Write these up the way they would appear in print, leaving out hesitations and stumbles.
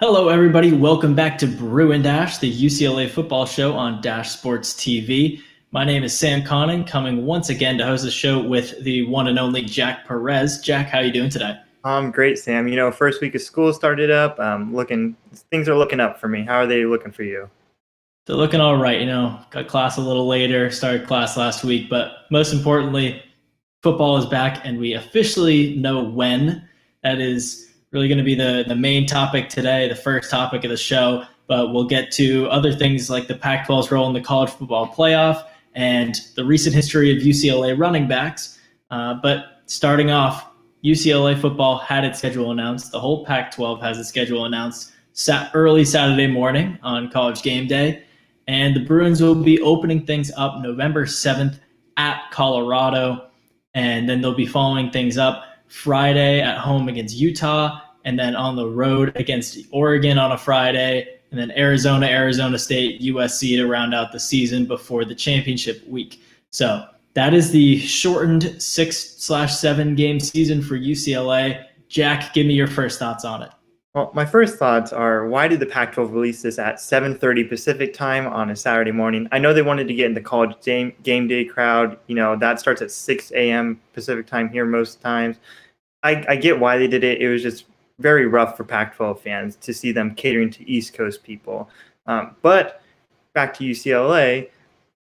Hello, everybody. Welcome back to Bruin Dash, the UCLA football show on Dash Sports TV. My name is Sam Connon, coming once again to host the show with the one and only Jack Perez. Jack, how are you doing today? Great, Sam. First week of school started up. Things are looking up for me. How are they looking for you? They're looking all right. Got class a little later, started class last week, but most importantly, football is back, and we officially know when. That is really going to be the main topic today, the first topic of the show. But we'll get to other things like the Pac-12's role in the college football playoff and the recent history of UCLA running backs. But starting off, UCLA football had its schedule announced. The whole Pac-12 has its schedule announced early Saturday morning on College Game Day. And the Bruins will be opening things up November 7th at Colorado. And then they'll be following things up Friday at home against Utah, and then on the road against Oregon on a Friday, and then Arizona, Arizona State, USC to round out the season before the championship week. So that is the shortened 6/7 game season for UCLA. Jack, give me your first thoughts on it. Well, my first thoughts are, why did the Pac-12 release this at 7:30 Pacific time on a Saturday morning? I know they wanted to get in the college game day crowd. That starts at 6 a.m. Pacific time here most times. I get why they did it. It was just very rough for Pac-12 fans to see them catering to East Coast people. But back to UCLA,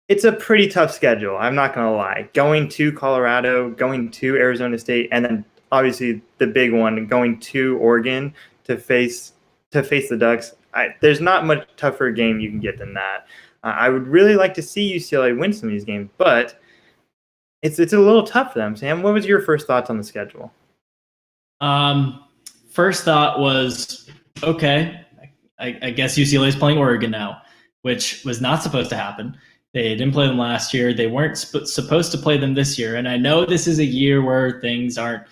it's a pretty tough schedule. I'm not going to lie. Going to Colorado, going to Arizona State, and then obviously the big one, going to Oregon to face the Ducks. There's not much tougher game you can get than that. I would really like to see UCLA win some of these games, but it's a little tough for them. Sam, what was your first thoughts on the schedule? First thought was, okay, I guess UCLA is playing Oregon now, which was not supposed to happen. They didn't play them last year. They weren't supposed to play them this year. And I know this is a year where things aren't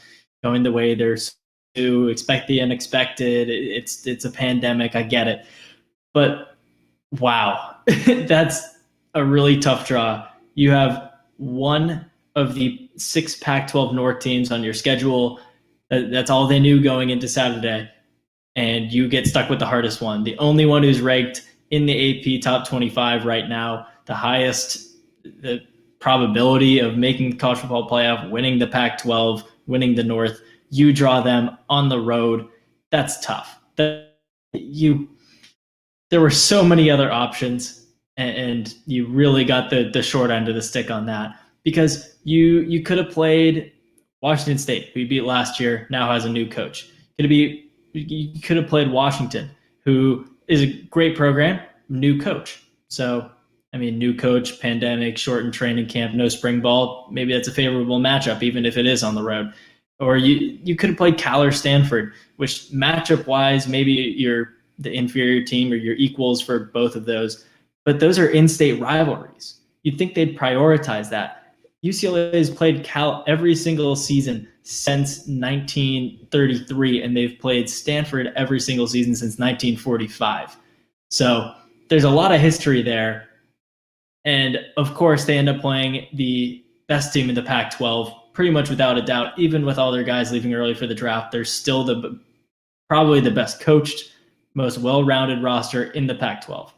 going the way they're to expect the unexpected. It's a pandemic. I get it. But wow, that's a really tough draw. You have one of the 6 Pac-12 North teams on your schedule. That's all they knew going into Saturday. And you get stuck with the hardest one. The only one who's ranked in the AP top 25 right now, the probability of making the college football playoff, winning the Pac-12, winning the North. You draw them on the road. That's tough. There were so many other options, and you really got the short end of the stick on that, because you could have played Washington State, who you beat last year, now has a new coach. You could have played Washington, who is a great program, new coach. So, new coach, pandemic, shortened training camp, no spring ball. Maybe that's a favorable matchup, even if it is on the road. Or you could have played Cal or Stanford, which matchup-wise, maybe you're the inferior team or you're equals for both of those. But those are in-state rivalries. You'd think they'd prioritize that. UCLA has played Cal every single season since 1933, and they've played Stanford every single season since 1945. So there's a lot of history there. And, of course, they end up playing the best team in the Pac-12 pretty much without a doubt. Even with all their guys leaving early for the draft, they're still probably the best coached, most well-rounded roster in the Pac-12.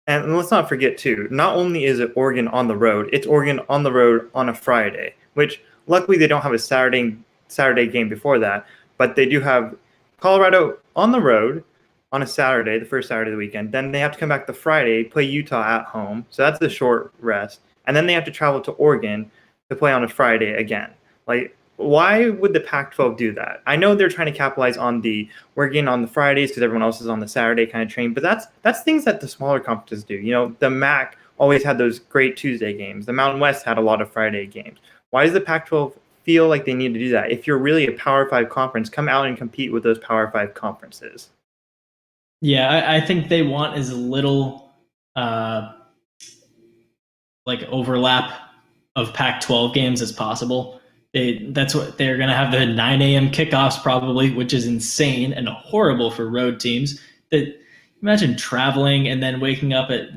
And let's not forget, too, not only is it Oregon on the road, it's Oregon on the road on a Friday, which luckily they don't have a Saturday game before that, but they do have Colorado on the road on a Saturday, the first Saturday of the weekend. Then they have to come back the Friday, play Utah at home, so that's a short rest. And then they have to travel to Oregon to play on a Friday again. Why would the Pac-12 do that? I know they're trying to capitalize on we're getting on the Fridays because everyone else is on the Saturday kind of train, but that's things that the smaller conferences do. The MAC always had those great Tuesday games. The Mountain West had a lot of Friday games. Why does the Pac-12 feel like they need to do that? If you're really a Power 5 conference, come out and compete with those Power 5 conferences. Yeah, I think they want as little overlap of Pac-12 games as possible. That's what they're going to have, the 9 a.m. kickoffs probably, which is insane and horrible for road teams. Imagine traveling and then waking up at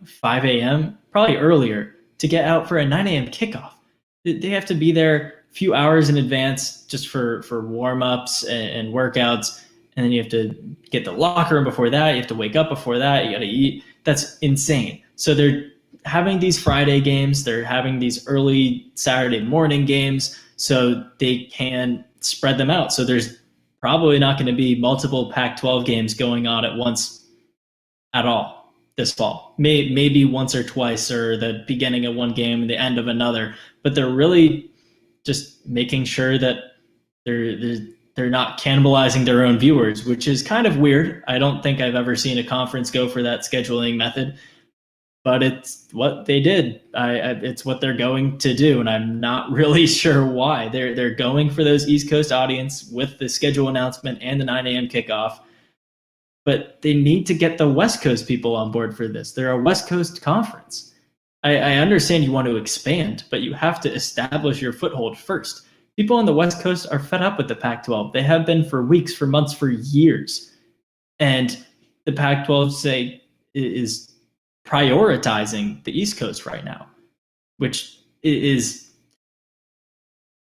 5 a.m., probably earlier, to get out for a 9 a.m. kickoff. They have to be there a few hours in advance just for warm-ups and workouts. and then you have to get the locker room before that. You have to wake up before that. You got to eat. That's insane. So they're having these Friday games. They're having these early Saturday morning games so they can spread them out. So there's probably not going to be multiple Pac-12 games going on at once at all this fall. Maybe once or twice, or the beginning of one game and the end of another. But they're really just making sure that they're not cannibalizing their own viewers, which is kind of weird. I don't think I've ever seen a conference go for that scheduling method, but it's what they did. It's what they're going to do, and I'm not really sure why. They're going for those East Coast audience with the schedule announcement and the 9 a.m. kickoff, but they need to get the West Coast people on board for this. They're a West Coast conference. I understand you want to expand, but you have to establish your foothold first. People on the West Coast are fed up with the Pac-12. They have been for weeks, for months, for years. And the Pac-12 is prioritizing the East Coast right now, which is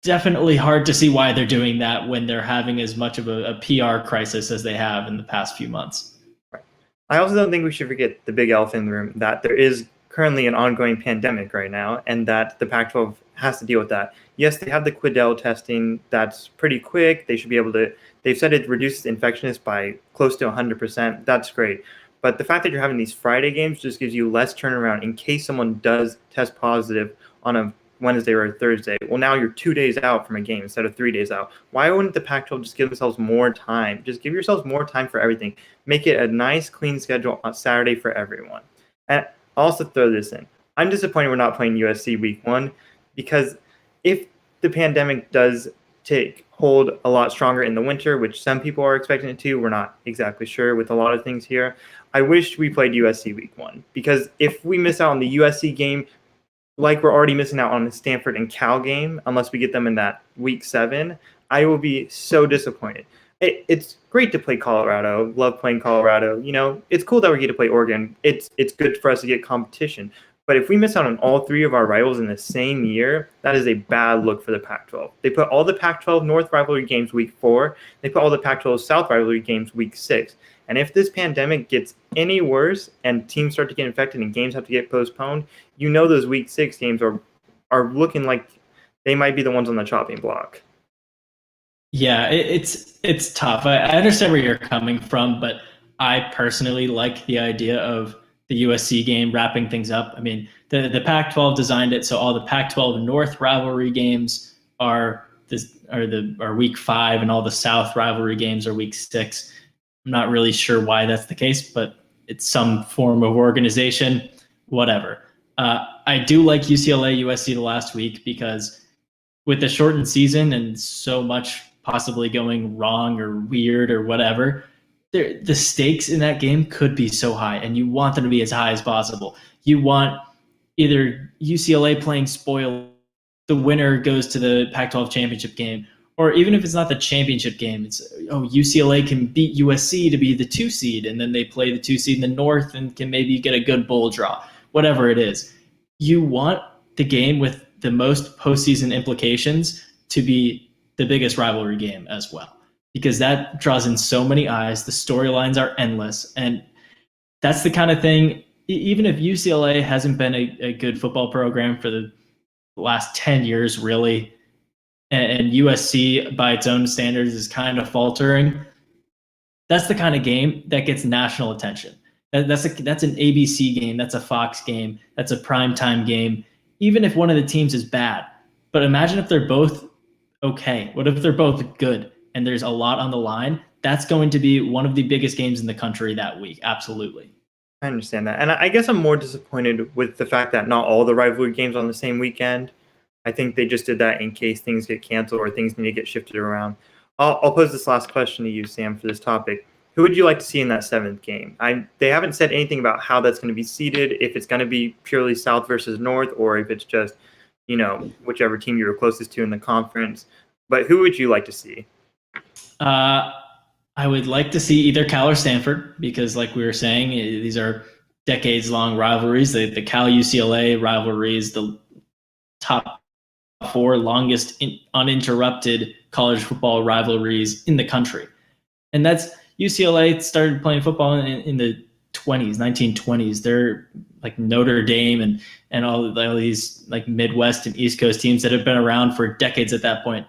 definitely hard to see why they're doing that when they're having as much of a PR crisis as they have in the past few months. Right. I also don't think we should forget the big elephant in the room, that there is currently an ongoing pandemic right now, and that the Pac-12 has to deal with that. Yes, they have the Quidel testing. That's pretty quick. They should be able to, they've said it reduces infectiousness by close to 100%. That's great. But the fact that you're having these Friday games just gives you less turnaround in case someone does test positive on a Wednesday or a Thursday. Well, now you're 2 days out from a game instead of 3 days out. Why wouldn't the Pac-12 just give themselves more time? Just give yourselves more time for everything. Make it a nice, clean schedule on Saturday for everyone. And I'll also throw this in. I'm disappointed we're not playing USC week 1, because if the pandemic does take hold a lot stronger in the winter, which some people are expecting it to, we're not exactly sure with a lot of things here. I wish we played USC week 1, because if we miss out on the USC game, like we're already missing out on the Stanford and Cal game, unless we get them in that week 7, I will be so disappointed. It's great to play Colorado. Love playing Colorado. You know, it's cool that we get to play Oregon. It's good for us to get competition. But if we miss out on all 3 of our rivals in the same year, that is a bad look for the Pac-12. They put all the Pac-12 North rivalry games week 4. They put all the Pac-12 South rivalry games week 6. And if this pandemic gets any worse and teams start to get infected and games have to get postponed, you know those week 6 games are looking like they might be the ones on the chopping block. Yeah, it's tough. I understand where you're coming from, but I personally like the idea of the USC game wrapping things up. I mean, the Pac-12 designed it so all the Pac-12 North rivalry games are week 5, and all the South rivalry games are week 6. I'm not really sure why that's the case, but it's some form of organization. Whatever. I do like UCLA USC the last week, because with the shortened season and so much possibly going wrong or weird or whatever, the stakes in that game could be so high, and you want them to be as high as possible. You want either UCLA playing spoil, the winner goes to the Pac-12 championship game, or even if it's not the championship game, it's UCLA can beat USC to be the 2 seed, and then they play the 2 seed in the North and can maybe get a good bowl draw. Whatever it is, you want the game with the most postseason implications to be the biggest rivalry game as well, because that draws in so many eyes. The storylines are endless, and that's the kind of thing. Even if UCLA hasn't been a good football program for the last 10 years, really, and USC by its own standards is kind of faltering, that's the kind of game that gets national attention. That's an ABC game. That's a Fox game. That's a primetime game, even if one of the teams is bad. But imagine if they're both okay. What if they're both good and there's a lot on the line? That's going to be one of the biggest games in the country that week. Absolutely. I understand that. And I guess I'm more disappointed with the fact that not all the rivalry games on the same weekend. I think they just did that in case things get canceled or things need to get shifted around. I'll pose this last question to you, Sam, for this topic. Who would you like to see in that 7th game? They haven't said anything about how that's going to be seeded, if it's going to be purely South versus North, or if it's just, whichever team you were closest to in the conference. But who would you like to see? I would like to see either Cal or Stanford, because like we were saying, these are decades-long rivalries. The Cal-UCLA rivalry is the top 4 longest uninterrupted college football rivalries in the country. And that's UCLA started playing football in the 1920s. They're like Notre Dame and all these like Midwest and East Coast teams that have been around for decades at that point.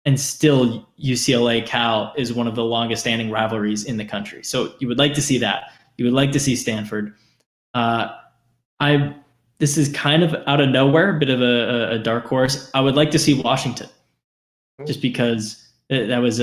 And still UCLA Cal is one of the longest standing rivalries in the country. So you would like to see that. You would like to see Stanford. This is kind of out of nowhere, a bit of a dark horse. I would like to see Washington, just because that was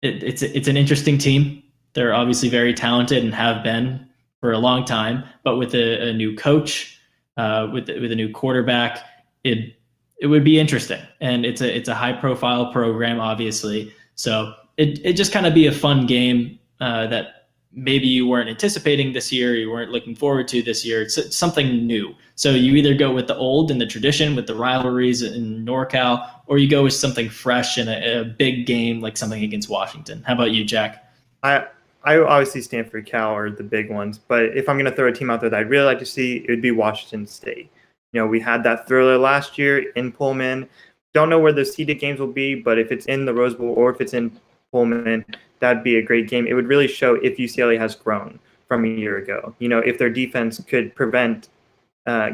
it's an interesting team. They're obviously very talented and have been for a long time, but with a new coach, with a new quarterback, it would be interesting. And it's a high profile program, obviously. So it just kind of be a fun game that maybe you weren't anticipating this year, you weren't looking forward to this year. It's something new. So you either go with the old and the tradition with the rivalries in NorCal, or you go with something fresh and a big game like something against Washington. How about you, Jack? I obviously Stanford, Cal are the big ones, but if I'm going to throw a team out there that I'd really like to see, it would be Washington State. You know, we had that thriller last year in Pullman. Don't know where the seeded games will be, but if it's in the Rose Bowl or if it's in Pullman, that'd be a great game. It would really show if UCLA has grown from a year ago. You know, if their defense could prevent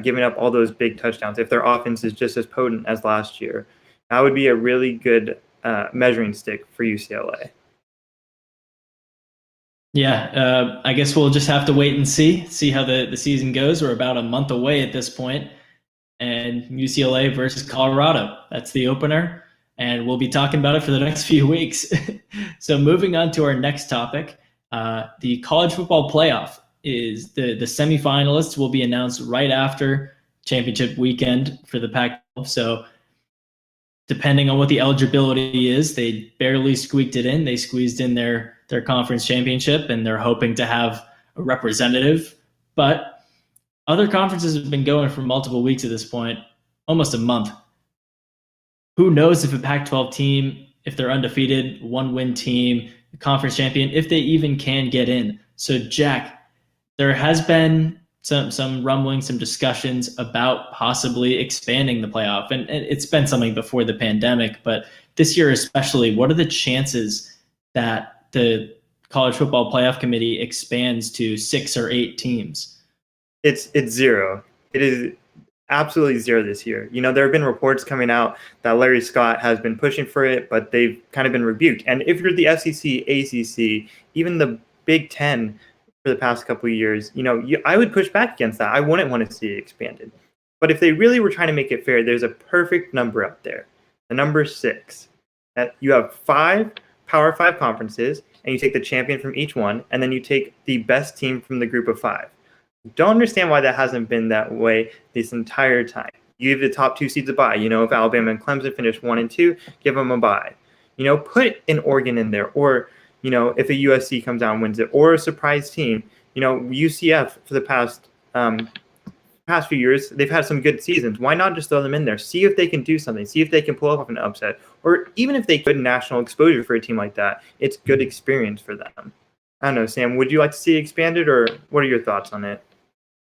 giving up all those big touchdowns, if their offense is just as potent as last year, that would be a really good measuring stick for UCLA. Yeah, I guess we'll just have to wait and see how the season goes. We're about a month away at this point, and UCLA versus Colorado. That's the opener, and we'll be talking about it for the next few weeks. So moving on to our next topic, the college football playoff is the semifinalists will be announced right after championship weekend for the Pac-12. So depending on what the eligibility is, they barely squeaked it in. They squeezed in their conference championship, and they're hoping to have a representative. But other conferences have been going for multiple weeks at this point, almost a month. Who knows if a Pac-12 team, if they're undefeated, one-win team, conference champion, if they even can get in. So, Jack, there has been some rumblings, some discussions about possibly expanding the playoff. And it's been something before the pandemic, but this year especially, what are the chances that the college football playoff committee expands to 6 or 8 teams? It's zero. It is absolutely zero this year. You know, there have been reports coming out that Larry Scott has been pushing for it, but they've kind of been rebuked. And if you're the SEC, ACC, even the Big Ten for the past couple of years, you know, I would push back against that. I wouldn't want to see it expanded. But if they really were trying to make it fair, there's a perfect number out there. The number 6. That you have 5 Power 5 conferences, and you take the champion from each one, and then you take the best team from the group of 5. Don't understand why that hasn't been that way this entire time. You give the top 2 seeds a bye. You know, if Alabama and Clemson finish 1 and 2, give them a bye. You know, put an Oregon in there, or you know, if a USC comes out and wins it, or a surprise team. You know, UCF for the past few years, they've had some good seasons. Why not just throw them in there? See if they can do something. See if they can pull off an upset. Or even if they could national exposure for a team like that, it's good experience for them. I don't know, Sam, would you like to see it expanded, or what are your thoughts on it?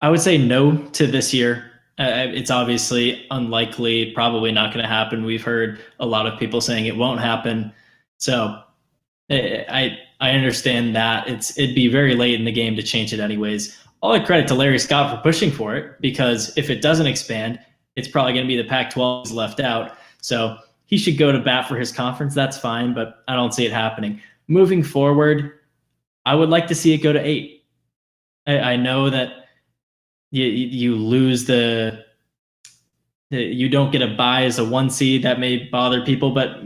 I would say no to this year. It's obviously unlikely, probably not going to happen. We've heard a lot of people saying it won't happen. So I understand that it'd be very late in the game to change it anyways. All the credit to Larry Scott for pushing for it, because if it doesn't expand, it's probably going to be the Pac-12 left out. So he should go to bat for his conference. That's fine, but I don't see it happening. Moving forward, I would like to see it go to 8. I know that you lose you don't get a bye as a 1 seed. That may bother people, but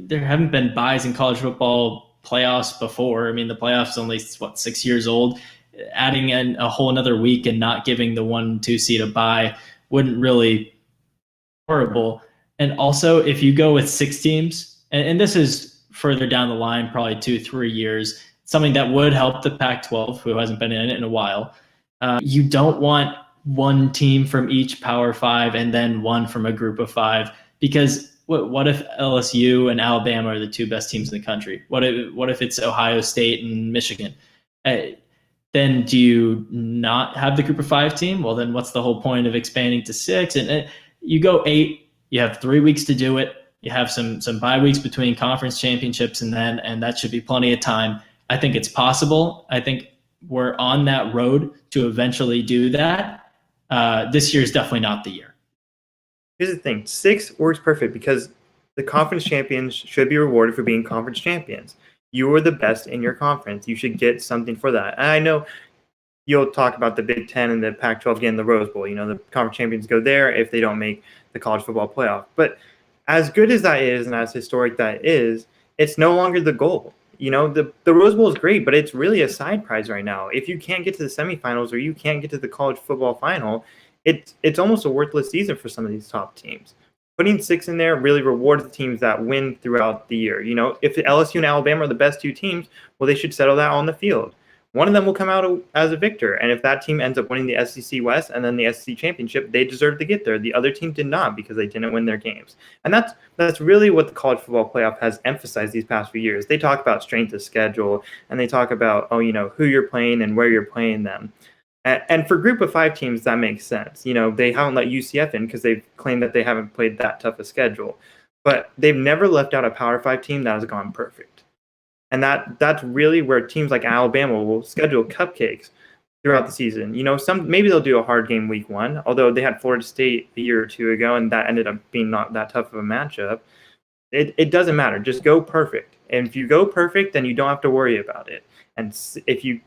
there haven't been byes in college football playoffs before. I mean, the playoffs only 6 years old. Adding in a whole another week and not giving the 1-2 seed a bye wouldn't really be horrible. And also, if you go with 6 teams, and this is further down the line, probably 2-3 years, something that would help the Pac-12, who hasn't been in it in a while. You don't want 1 team from each Power 5 and then 1 from a group of 5, because what if LSU and Alabama are the 2 best teams in the country? What if it's Ohio State and Michigan? Then do you not have the group of 5 team? Well, then what's the whole point of expanding to 6? And you go 8, you have 3 weeks to do it. You have some bye weeks between conference championships, and that should be plenty of time. I think it's possible. I think we're on that road to eventually do that. This year is definitely not the year. Here's the thing: 6 works perfect because the conference champions should be rewarded for being conference champions. You were the best in your conference. You should get something for that. And I know you'll talk about the Big Ten and the Pac-12 getting the Rose Bowl. The conference champions go there if they don't make the college football playoff. But as good as that is and as historic that is, it's no longer the goal. The Rose Bowl is great, but it's really a side prize right now. If you can't get to the semifinals or you can't get to the college football final, it's almost a worthless season for some of these top teams. Putting 6 in there really rewards the teams that win throughout the year. If LSU and Alabama are the best 2 teams, well, they should settle that on the field. One of them will come out as a victor. And if that team ends up winning the SEC West and then the SEC Championship, they deserve to get there. The other team did not because they didn't win their games. And that's really what the college football playoff has emphasized these past few years. They talk about strength of schedule, and they talk about, who you're playing and where you're playing them. And for group of 5 teams, that makes sense. They haven't let UCF in because they've claimed that they haven't played that tough a schedule. But they've never left out a Power 5 team that has gone perfect. And that's really where teams like Alabama will schedule cupcakes throughout the season. Maybe they'll do a hard game week 1, although they had Florida State a year or 2 ago, and that ended up being not that tough of a matchup. It doesn't matter. Just go perfect. And if you go perfect, then you don't have to worry about it. And if you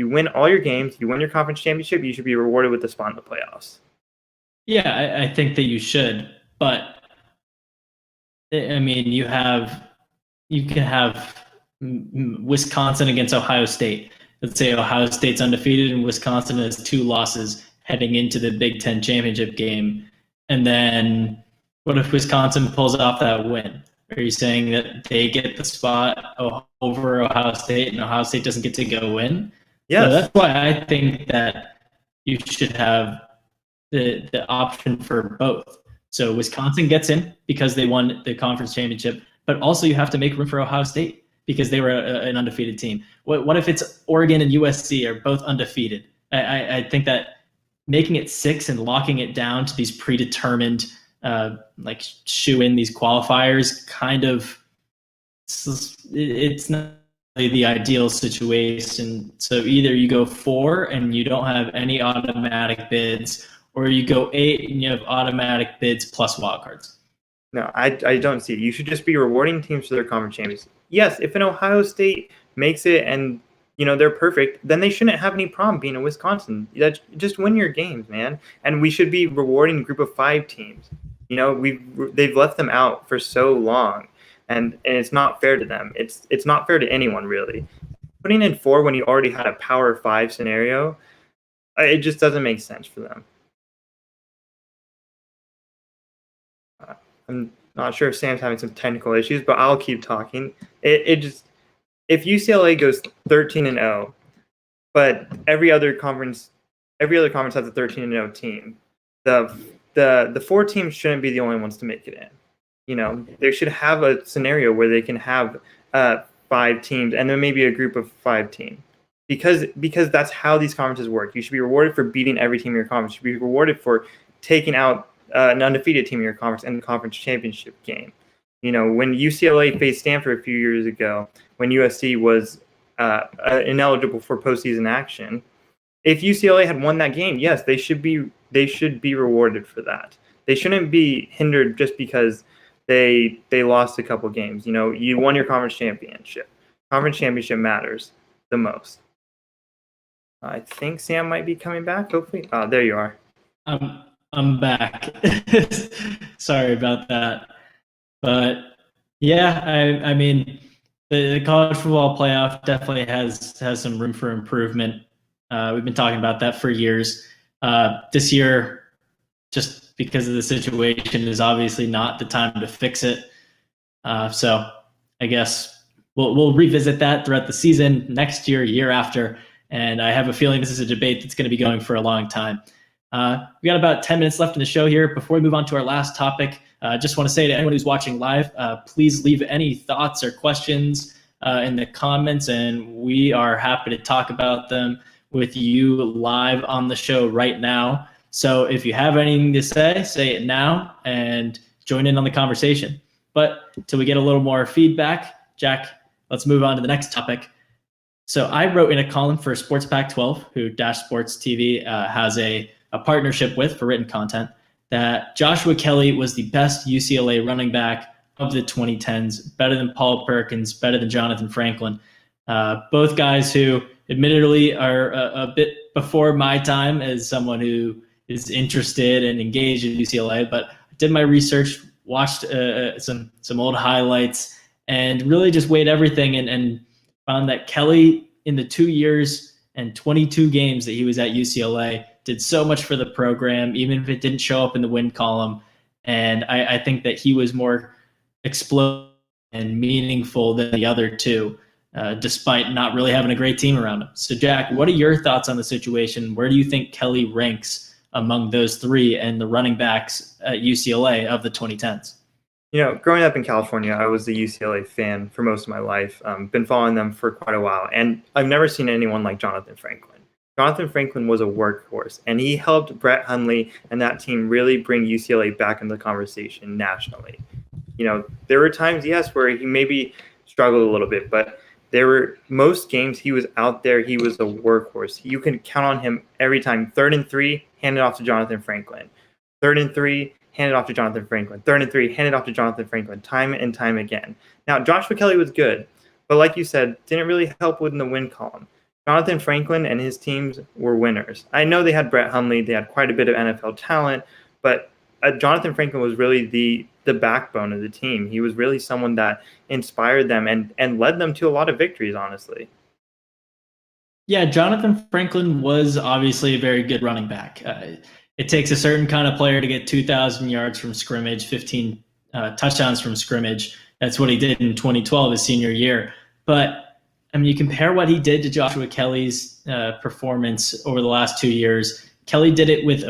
win all your games, you win your conference championship, you should be rewarded with the spot in the playoffs. Yeah, I think that you should. But, I mean, you can have Wisconsin against Ohio State. Let's say Ohio State's undefeated and Wisconsin has 2 losses heading into the Big Ten championship game. And then what if Wisconsin pulls off that win? Are you saying that they get the spot over Ohio State and Ohio State doesn't get to go in? Yes. So that's why I think that you should have the option for both. So Wisconsin gets in because they won the conference championship, but also you have to make room for Ohio State because they were an undefeated team. What if it's Oregon and USC are both undefeated? I think that making it 6 and locking it down to these predetermined, shoe in these qualifiers, kind of, it's not really the ideal situation. So either you go 4 and you don't have any automatic bids, or you go 8 and you have automatic bids plus wildcards. No, I don't see it. You should just be rewarding teams for their conference champions. Yes, if an Ohio State makes it and they're perfect, then they shouldn't have any problem being a Wisconsin. Just win your games, man. And we should be rewarding a group of 5 teams. They've left them out for so long, and it's not fair to them. It's not fair to anyone really. Putting in 4 when you already had a Power 5 scenario, it just doesn't make sense for them. I'm not sure if Sam's having some technical issues, but I'll keep talking. If UCLA goes 13-0, but every other conference has a 13-0 team, the 4 teams shouldn't be the only ones to make it in. They should have a scenario where they can have 5 teams and then maybe a group of 5 teams. Because that's how these conferences work. You should be rewarded for beating every team in your conference. You should be rewarded for taking out an undefeated team in your conference in the conference championship game. When UCLA faced Stanford a few years ago, when USC was ineligible for postseason action, if UCLA had won that game, yes, they should be rewarded for that. They shouldn't be hindered just because they lost a couple games. You won your conference championship. Conference championship matters the most. I think Sam might be coming back. Hopefully, there you are. I'm back. Sorry about that. But yeah, I mean, the college football playoff definitely has some room for improvement. We've been talking about that for years. This year, just because of the situation, is obviously not the time to fix it. So I guess we'll revisit that throughout the season, next year after. And I have a feeling this is a debate that's going to be going for a long time. We got about 10 minutes left in the show here. Before we move on to our last topic, just want to say to anyone who's watching live, please leave any thoughts or questions in the comments, and we are happy to talk about them with you live on the show right now. So if you have anything to say it now and join in on the conversation. But till we get a little more feedback, Jack, let's move on to the next topic. So I wrote in a column for Sports Pack 12, who Dash Sports TV has a partnership with for written content, that Joshua Kelly was the best UCLA running back of the 2010s, better than Paul Perkins, better than Jonathan Franklin. Both guys who admittedly are a bit before my time as someone who is interested and engaged in UCLA, but I did my research, watched some old highlights, and really just weighed everything and found that Kelly, in the 2 years and 22 games that he was at UCLA, did so much for the program, even if it didn't show up in the win column. And I think that he was more explosive and meaningful than the other two, despite not really having a great team around him. So, Jack, what are your thoughts on the situation? Where do you think Kelly ranks among those three and the running backs at UCLA of the 2010s? Growing up in California, I was a UCLA fan for most of my life. Been following them for quite a while, and I've never seen anyone like Jonathan Franklin. Jonathan Franklin was a workhorse, and he helped Brett Hundley and that team really bring UCLA back into the conversation nationally. There were times, yes, where he maybe struggled a little bit, but there were most games he was out there. He was a workhorse. You can count on him every time. 3rd and 3, hand it off to Jonathan Franklin. 3rd and 3, hand it off to Jonathan Franklin. 3rd and 3, hand it off to Jonathan Franklin, time and time again. Now, Joshua Kelly was good, but like you said, didn't really help within the win column. Jonathan Franklin and his teams were winners. I know they had Brett Hundley. They had quite a bit of NFL talent, but Jonathan Franklin was really the backbone of the team. He was really someone that inspired them and led them to a lot of victories, honestly. Yeah, Jonathan Franklin was obviously a very good running back. It takes a certain kind of player to get 2,000 yards from scrimmage, 15 touchdowns from scrimmage. That's what he did in 2012, his senior year. But, I mean, you compare what he did to Joshua Kelly's performance over the last 2 years. Kelly did it with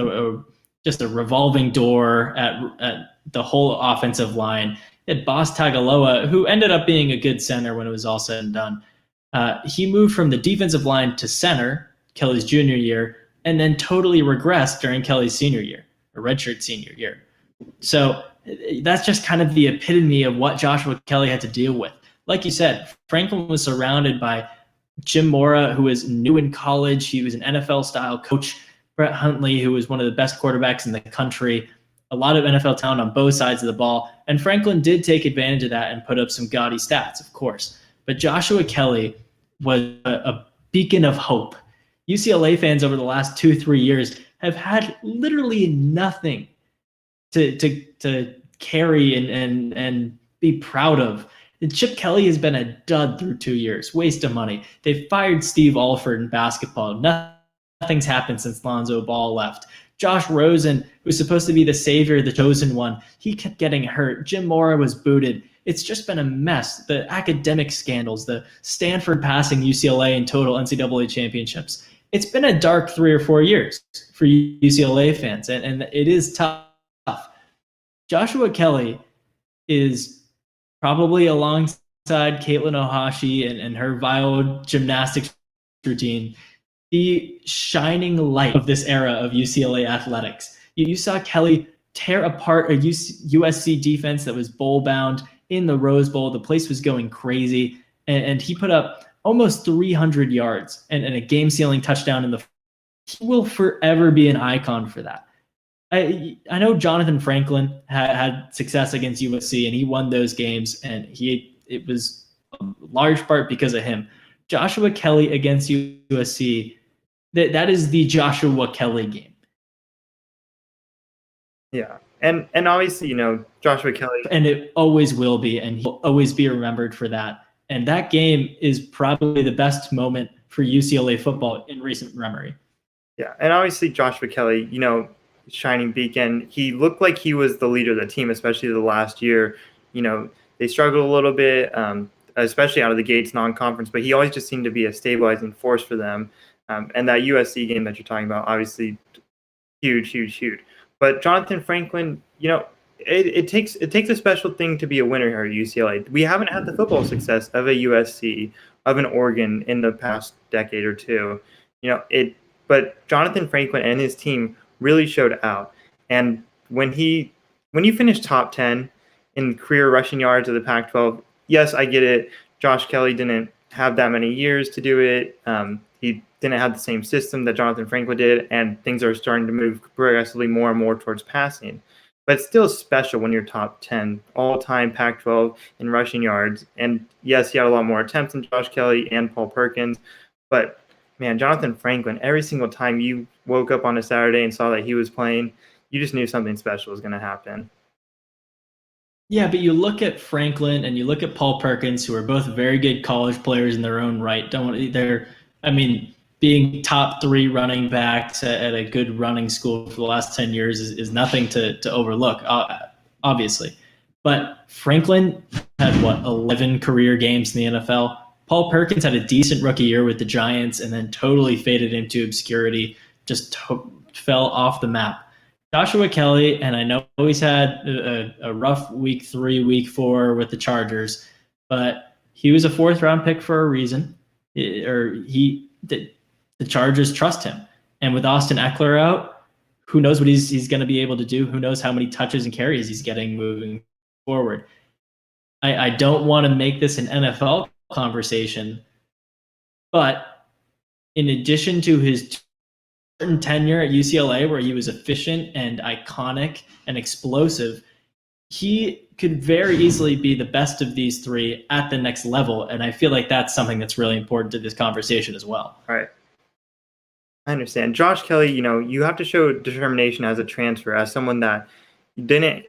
just a revolving door at the whole offensive line. He had Boss Tagaloa, who ended up being a good center when it was all said and done. He moved from the defensive line to center Kelly's junior year, and then totally regressed during Kelly's senior year, or redshirt senior year. So that's just kind of the epitome of what Joshua Kelly had to deal with. Like you said, Franklin was surrounded by Jim Mora, who was new in college. He was an NFL-style coach. Brett Hundley, who was one of the best quarterbacks in the country. A lot of NFL talent on both sides of the ball. And Franklin did take advantage of that and put up some gaudy stats, of course. But Joshua Kelly was a beacon of hope. UCLA fans over the last 2-3 years have had literally nothing to carry and be proud of. And Chip Kelly has been a dud through 2 years, waste of money. They've fired Steve Alford in basketball. Nothing's happened since Lonzo Ball left. Josh Rosen, who's supposed to be the savior, the chosen one, he kept getting hurt. Jim Mora was booted. It's just been a mess. The academic scandals, the Stanford passing UCLA in total NCAA championships. It's been a dark 3 or 4 years for UCLA fans, and it is tough. Joshua Kelly is probably alongside Caitlin Ohashi and her vile gymnastics routine, the shining light of this era of UCLA athletics. You saw Kelly tear apart a USC defense that was bowl-bound in the Rose Bowl. The place was going crazy, and he put up almost 300 yards and a game-sealing touchdown in the. He will forever be an icon for that. I know Jonathan Franklin had success against USC, and he won those games, and it was a large part because of him. Joshua Kelly against USC, that is the Joshua Kelly game. Yeah, and obviously, Joshua Kelly. And it always will be, and he'll always be remembered for that. And that game is probably the best moment for UCLA football in recent memory. Yeah, and obviously Joshua Kelly, shining beacon. He looked like he was the leader of the team, especially the last year. They struggled a little bit, especially out of the gates, non-conference, but he always just seemed to be a stabilizing force for them. And that USC game that you're talking about, obviously huge. But Jonathan Franklin, it takes a special thing to be a winner here at UCLA. We haven't had the football success of a USC, of an Oregon in the past decade or two. But Jonathan Franklin and his team really showed out. And when you finish top 10 in career rushing yards of the Pac-12. Yes, I get it. Josh Kelly didn't have that many years to do it. He didn't have the same system that Jonathan Franklin did, and things are starting to move progressively more and more towards passing. But it's still special when you're top 10 all-time Pac-12 in rushing yards. And yes, he had a lot more attempts than Josh Kelly and Paul Perkins. But, man, Jonathan Franklin, every single time you woke up on a Saturday and saw that he was playing, you just knew something special was going to happen. Yeah, but you look at Franklin and you look at Paul Perkins, who are both very good college players in their own right. Being top 3 running backs at a good running school for the last 10 years is nothing to overlook, obviously. But Franklin had, 11 career games in the NFL. Paul Perkins had a decent rookie year with the Giants and then totally faded into obscurity, just fell off the map. Joshua Kelly, and I know he's had a rough week 3, week 4 with the Chargers, but he was a 4th-round pick for a reason. The Chargers trust him. And with Austin Eckler out, who knows what he's going to be able to do? Who knows how many touches and carries he's getting moving forward? I don't want to make this an NFL conversation, but in addition to his certain tenure at UCLA where he was efficient and iconic and explosive, he could very easily be the best of these 3 at the next level. And I feel like that's something that's really important to this conversation as well. All right. I understand. Josh Kelly, you have to show determination as a transfer, as someone that didn't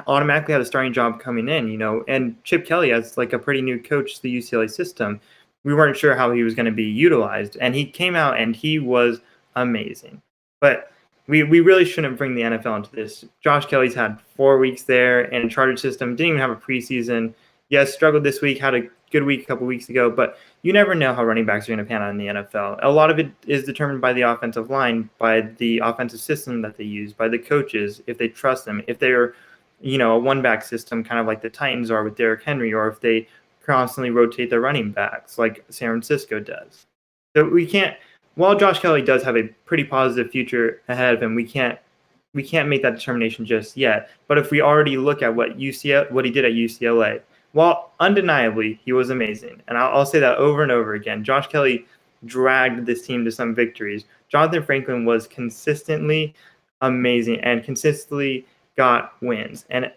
automatically have a starting job coming in, and Chip Kelly as like a pretty new coach to the UCLA system. We weren't sure how he was going to be utilized, and he came out and he was amazing. But we really shouldn't bring the NFL into this. Josh Kelly's had 4 weeks there in a chartered system, didn't even have a preseason. Yes, struggled this week, had a good week a couple weeks ago, but you never know how running backs are going to pan out in the NFL. A lot of it is determined by the offensive line, by the offensive system that they use, by the coaches, if they trust them, if they're, a one-back system, kind of like the Titans are with Derrick Henry, or if they constantly rotate their running backs like San Francisco does. So we can't, while Josh Kelly does have a pretty positive future ahead of him, we can't make that determination just yet. But if we already look at what he did at UCLA, while undeniably he was amazing, and I'll say that over and over again, Josh Kelly dragged this team to some victories. Jonathan Franklin was consistently amazing and consistently got wins. And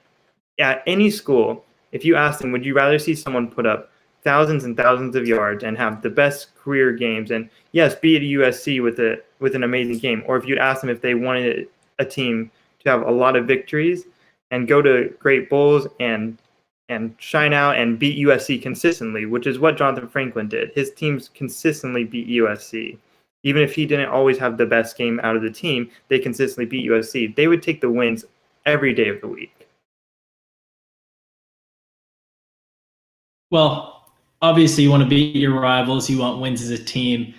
at any school, if you asked them, would you rather see someone put up thousands and thousands of yards and have the best career games, and yes, be at USC with an amazing game, or if you'd ask them if they wanted a team to have a lot of victories and go to great bowls and shine out and beat USC consistently, which is what Jonathan Franklin did. His teams consistently beat USC. Even if he didn't always have the best game out of the team, they consistently beat USC. They would take the wins every day of the week. Well, obviously you want to beat your rivals, you want wins as a team,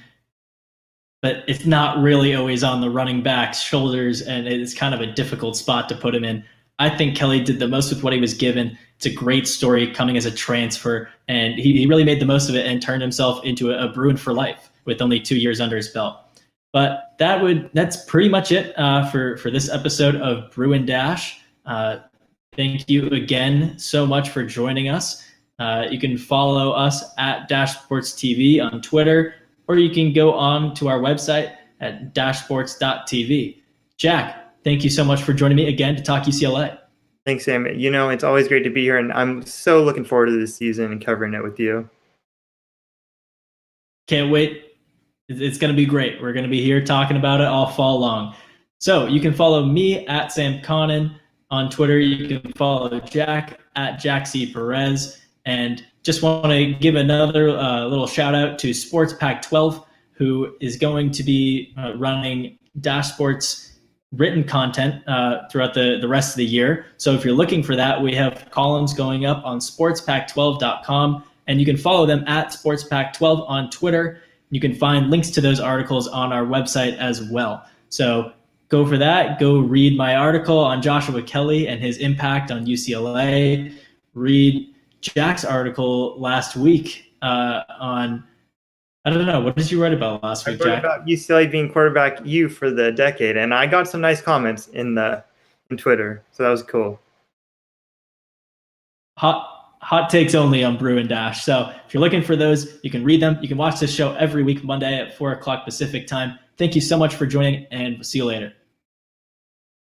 but it's not really always on the running back's shoulders, and it's kind of a difficult spot to put him in. I think Kelly did the most with what he was given. It's a great story coming as a transfer, and he really made the most of it and turned himself into a Bruin for life with only 2 years under his belt. But that's pretty much it for this episode of Bruin Dash. Thank you again so much for joining us. You can follow us at Dash Sports TV on Twitter, or you can go on to our website at dashsports.tv. Jack, thank you so much for joining me again to talk UCLA. Thanks, Sam. It's always great to be here, and I'm so looking forward to this season and covering it with you. Can't wait. It's going to be great. We're going to be here talking about it all fall long. So you can follow me at Sam Connon on Twitter. You can follow Jack at Jack C. Perez. And just want to give another little shout out to Sports Pac-12, who is going to be running Dash Sports written content throughout the rest of the year. So if you're looking for that, we have columns going up on sportspac12.com, and you can follow them at sportspac12 on Twitter. You can find links to those articles on our website as well. So go for that. Go read my article on Joshua Kelly and his impact on UCLA. Read Jack's article last week on, I don't know, what did you write about last week, Jack? About UCLA being quarterback U for the decade, and I got some nice comments in Twitter, so that was cool. hot takes only on Bruin Dash. So if you're looking for those, you can read them. You can watch this show every week, Monday at 4 o'clock Pacific time. Thank you so much for joining, and we'll see you later.